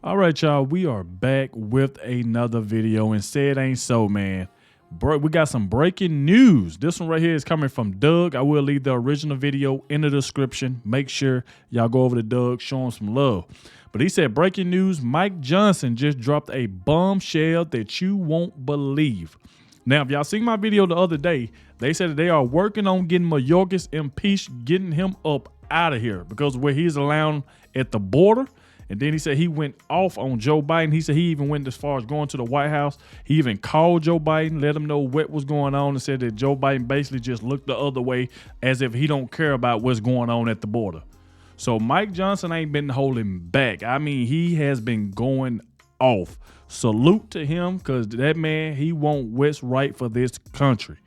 All right, y'all, we are back with another video, and say it ain't so, man. We got some breaking news. This one right here is coming from Doug. I will leave the original video in the description. Make sure y'all go over to Doug, show him some love. But he said, breaking news, Mike Johnson just dropped a bombshell that you won't believe. Now, if y'all seen my video the other day, they said that they are working on getting Mayorkas impeached, getting him up out of here because of where he's allowed at the border. And then he said he went off on Joe Biden. He said he even went as far as going to the White House. He even called Joe Biden, let him know what was going on, and said that Joe Biden basically just looked the other way as if he don't care about what's going on at the border. So Mike Johnson ain't been holding back. I mean, he has been going off. Salute to him, because that man, he want what's right for this country.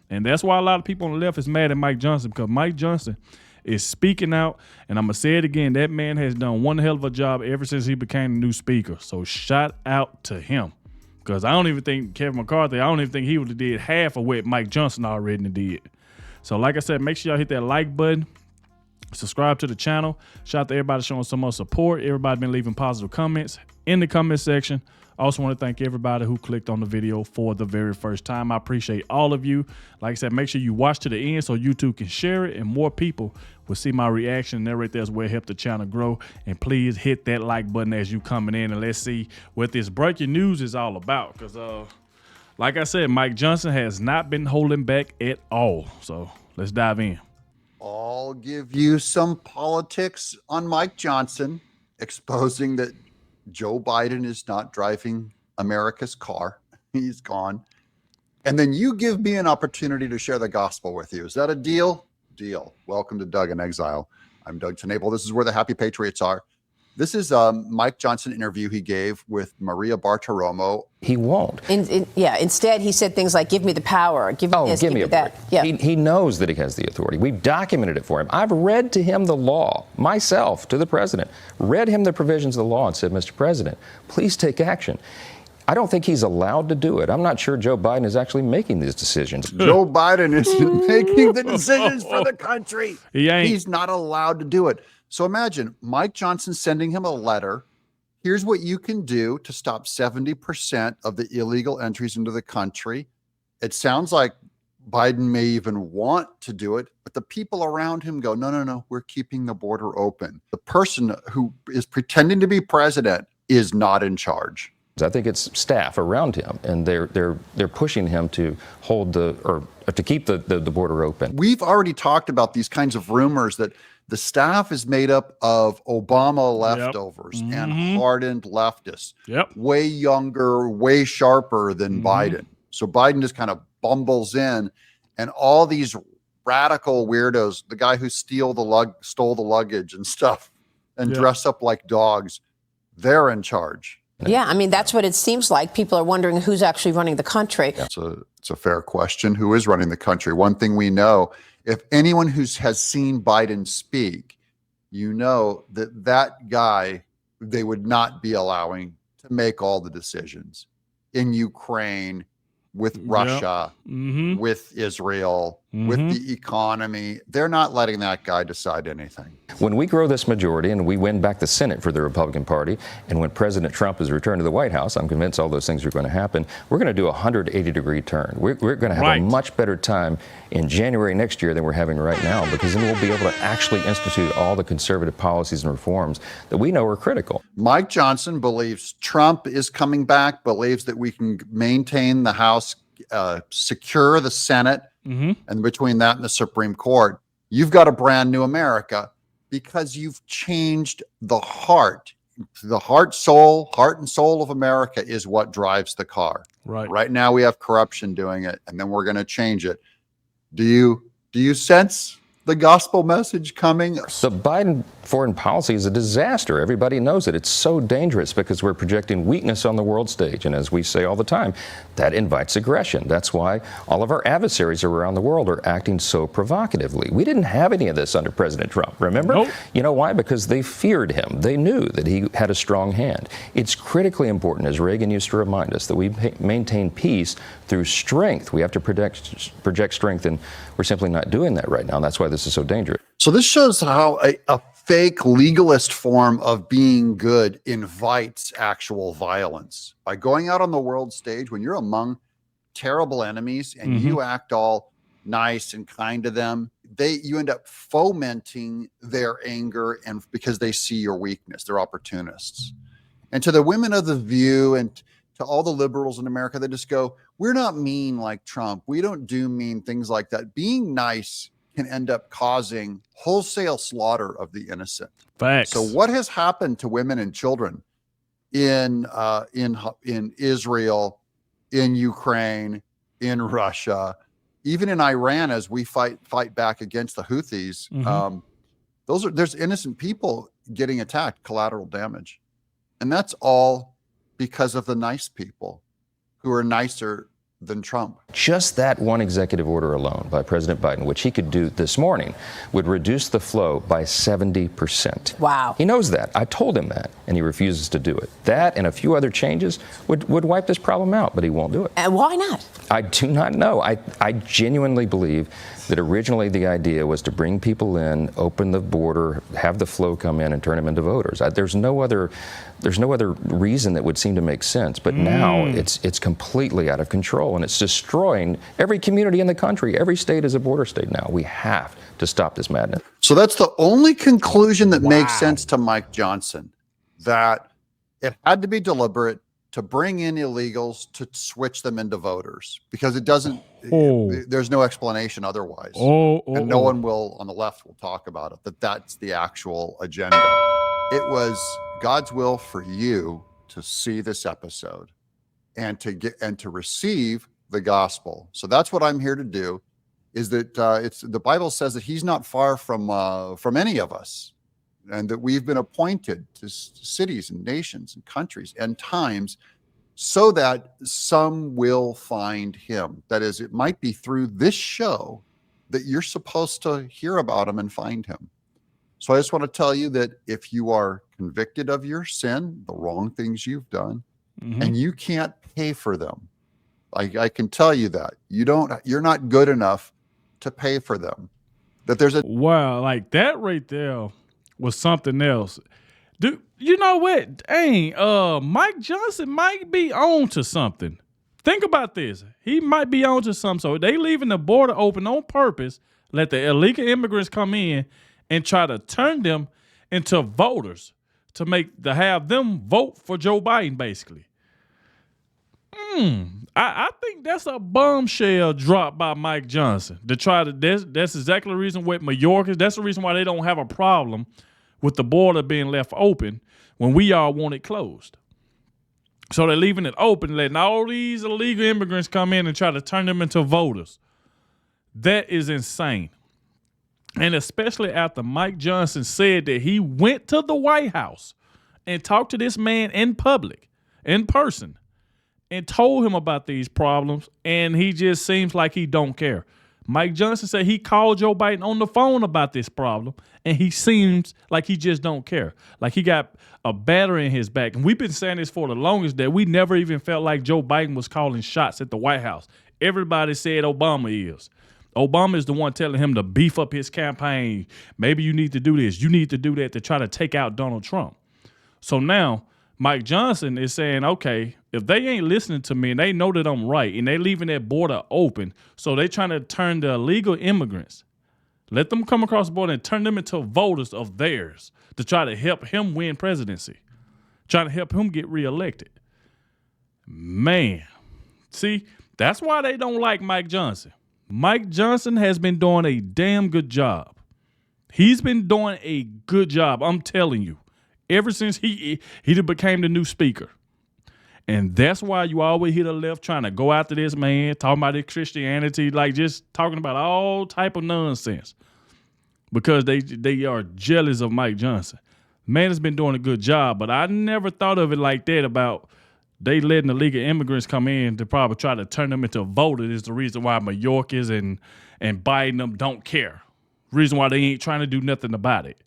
And that's why a lot of people on the left is mad at Mike Johnson, because Mike Johnson is speaking out, and I'm gonna say it again, that man has done one hell of a job ever since he became the new speaker. So shout out to him, because I don't even think Kevin McCarthy, I don't even think he would have did half of what Mike Johnson already did. So like I said, make sure y'all hit that like button, subscribe to the channel. Shout out to everybody showing so much support. Everybody been leaving positive comments in the comment section. I also want to thank everybody who clicked on the video for the very first time. I appreciate all of you. Like I said, make sure you watch to the end so YouTube can share it and more people will see my reaction. And that right there is where it helps the channel grow. And please hit that like button as you coming in, and let's see what this breaking news is all about. Because like I said, Mike Johnson has not been holding back at all. So let's dive in. I'll give you some politics on Mike Johnson, exposing that Joe Biden is not driving America's car. He's gone. And then you give me an opportunity to share the gospel with you. Is that a deal? Deal. Welcome to Doug in Exile. I'm Doug Tenable. This is where the happy patriots are. This is a Mike Johnson interview he gave with Maria Bartiromo. He won't. Yeah. Instead, he said things like, "Give me the power. Give me this. Give me that." Yeah. He knows that he has the authority. We've documented it for him. I've read to him the law myself, to the president. Read him the provisions of the law and said, "Mr. President, please take action." I don't think he's allowed to do it. I'm not sure Joe Biden is actually making these decisions. Joe Biden isn't making the decisions for the country. He's not allowed to do it. So imagine Mike Johnson sending him a letter. Here's what you can do to stop 70% of the illegal entries into the country. It sounds like Biden may even want to do it, but the people around him go, no, no, no, we're keeping the border open. The person who is pretending to be president is not in charge. I think it's staff around him, and they're pushing him to hold or to keep the border open. We've already talked about these kinds of rumors that the staff is made up of Obama leftovers and hardened leftists, way younger, way sharper than Biden. So Biden just kind of bumbles in, and all these radical weirdos, the guy who stole the luggage and stuff and dress up like dogs, they're in charge. Yeah, I mean, that's what it seems like. People are wondering who's actually running the country. It's a fair question. Who is running the country? One thing we know, if anyone has seen Biden speak, you know that guy, they would not be allowing to make all the decisions in Ukraine, with Russia, with Israel, with the economy. They're not letting that guy decide anything. When we grow this majority and we win back the Senate for the Republican Party, and when President Trump is returned to the White House, I'm convinced all those things are going to happen. We're going to do a 180-degree turn. We're going to have a much better time in January next year than we're having right now, because then we'll be able to actually institute all the conservative policies and reforms that we know are critical. Mike Johnson believes Trump is coming back, believes that we can maintain the House, secure the Senate, and between that and the Supreme Court, you've got a brand new America, because you've changed the heart. The heart and soul of America is what drives the car. Right now we have corruption doing it, and then we're going to change it. Do you sense the gospel message coming? The Biden foreign policy is a disaster. Everybody knows it. It's so dangerous because we're projecting weakness on the world stage. And as we say all the time, that invites aggression. That's why all of our adversaries around the world are acting so provocatively. We didn't have any of this under President Trump, remember? You know why? Because they feared him. They knew that he had a strong hand. It's critically important, as Reagan used to remind us, that we maintain peace through strength. We have to project strength, and we're simply not doing that right now. That's why this is so dangerous. So this shows how a fake legalist form of being good invites actual violence. By going out on the world stage, when you're among terrible enemies and you act all nice and kind to them, you end up fomenting their anger, and because they see your weakness, they're opportunists. And to the women of The View and to all the liberals in America, they just go, we're not mean like Trump. We don't do mean things like that. Being nice can end up causing wholesale slaughter of the innocent. Facts. So what has happened to women and children in Israel, in Ukraine, in Russia, even in Iran, as we fight back against the Houthis, there's innocent people getting attacked, collateral damage. And that's all because of the nice people who are nicer than Trump. Just that one executive order alone by President Biden, which he could do this morning, would reduce the flow by 70%. Wow. He knows that. I told him that, and he refuses to do it. That and a few other changes would wipe this problem out, but he won't do it. And why not? I do not know. I genuinely believe that originally the idea was to bring people in, open the border, have the flow come in, and turn them into voters. There's no other reason that would seem to make sense. But now it's completely out of control, and it's destroying every community in the country. Every state is a border state now. We have to stop this madness. So that's the only conclusion that makes sense to Mike Johnson, that it had to be deliberate to bring in illegals to switch them into voters, because it doesn't, there's no explanation otherwise. And no one will, on the left, will talk about it, that's the actual agenda. It was God's will for you to see this episode and to receive the gospel. So that's what I'm here to do, is that the Bible says that he's not far from any of us, and that we've been appointed to cities and nations and countries and times so that some will find him. That is, it might be through this show that you're supposed to hear about him and find him. So I just want to tell you that if you are convicted of your sin, the wrong things you've done, and you can't pay for them, I can tell you that you're not good enough to pay for them. That there's a wow, like that right there was something else. Dude, you know what? Dang, Mike Johnson might be on to something. Think about this. He might be on to something. So they leaving the border open on purpose, let the illegal immigrants come in and try to turn them into voters to have them vote for Joe Biden, basically. I think that's a bombshell drop by Mike Johnson to try to. That's exactly the reason with Mayorkas. That's the reason why they don't have a problem with the border being left open when we all want it closed. So they're leaving it open, letting all these illegal immigrants come in and try to turn them into voters. That is insane. And especially after Mike Johnson said that he went to the White House and talked to this man in public, in person, and told him about these problems, and he just seems like he don't care. Mike Johnson said he called Joe Biden on the phone about this problem, and he seems like he just don't care. Like he got a battery in his back. And we've been saying this for the longest, that we never even felt like Joe Biden was calling shots at the White House. Everybody said Obama is. Obama is the one telling him to beef up his campaign. Maybe you need to do this. You need to do that to try to take out Donald Trump. So now Mike Johnson is saying, okay, if they ain't listening to me and they know that I'm right and they leaving that border open, so they trying to turn the illegal immigrants, let them come across the border and turn them into voters of theirs to try to help him win presidency, trying to help him get reelected. Man, see, that's why they don't like Mike Johnson. Mike Johnson has been doing a damn good job. He's been doing a good job, I'm telling you, ever since he became the new speaker. And that's why you always hear the left trying to go after this man, talking about his Christianity, like just talking about all type of nonsense, because they are jealous of Mike Johnson. Man has been doing a good job, but I never thought of it like that about they letting illegal immigrants come in to probably try to turn them into voters is the reason why Mayorkas and Biden them don't care. Reason why they ain't trying to do nothing about it.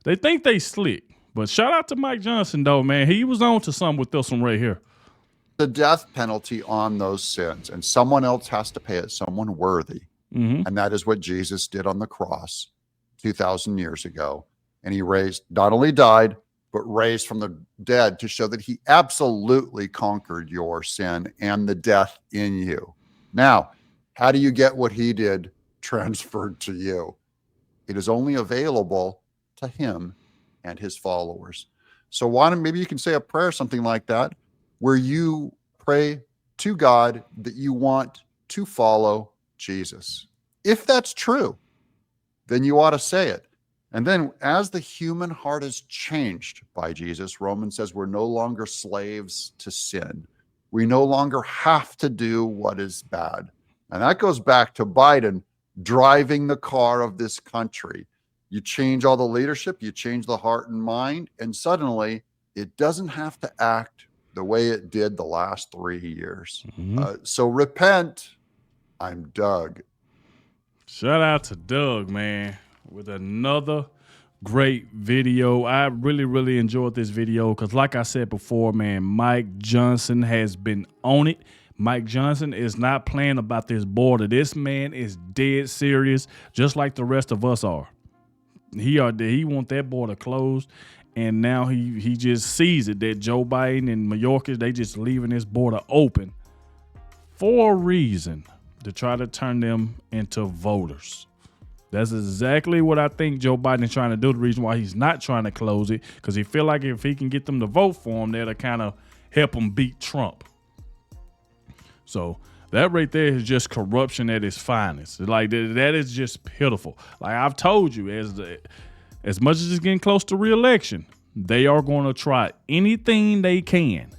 They think they slick. But shout out to Mike Johnson, though, man. He was on to something with this one right here. The death penalty on those sins, and someone else has to pay it, someone worthy. And that is what Jesus did on the cross 2,000 years ago. and he raised, not only died, but raised from the dead to show that he absolutely conquered your sin and the death in you. Now, how do you get what he did transferred to you? It is only available to him and his followers. So why don't, maybe you can say a prayer, something like that, where you pray to God that you want to follow Jesus. If that's true, then you ought to say it. And then as the human heart is changed by Jesus, Romans says we're no longer slaves to sin. We no longer have to do what is bad. And that goes back to Biden driving the car of this country. You change all the leadership, you change the heart and mind, and suddenly it doesn't have to act the way it did the last 3 years. So repent. I'm Doug. Shout out to Doug, man, with another great video. I really enjoyed this video because, like I said before, man, Mike Johnson has been on it. Mike Johnson is not playing about this border. This man is dead serious, just like the rest of us are. He want that border closed, and now he just sees it that Joe Biden and Mayorkas, they just leaving this border open for a reason, to try to turn them into voters. That's exactly what I think Joe Biden is trying to do. The reason why he's not trying to close it, because he feel like if he can get them to vote for him, that'll kind of help him beat Trump. So that right there is just corruption at its finest. Like that is just pitiful. Like I've told you, as much as it's getting close to re-election, they are going to try anything they can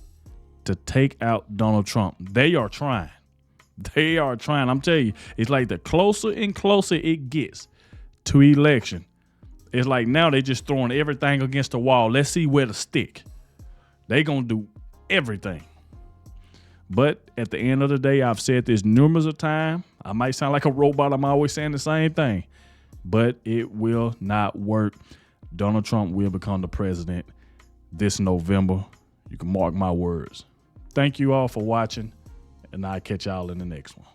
to take out Donald Trump. They are trying. They are trying. I'm telling you, it's like the closer and closer it gets to election, it's like now they just throwing everything against the wall. Let's see where to stick. They gonna do everything. But at the end of the day, I've said this numerous of times. I might sound like a robot. I'm always saying the same thing, but it will not work. Donald Trump will become the president this November. You can mark my words. Thank you all for watching, and I'll catch y'all in the next one.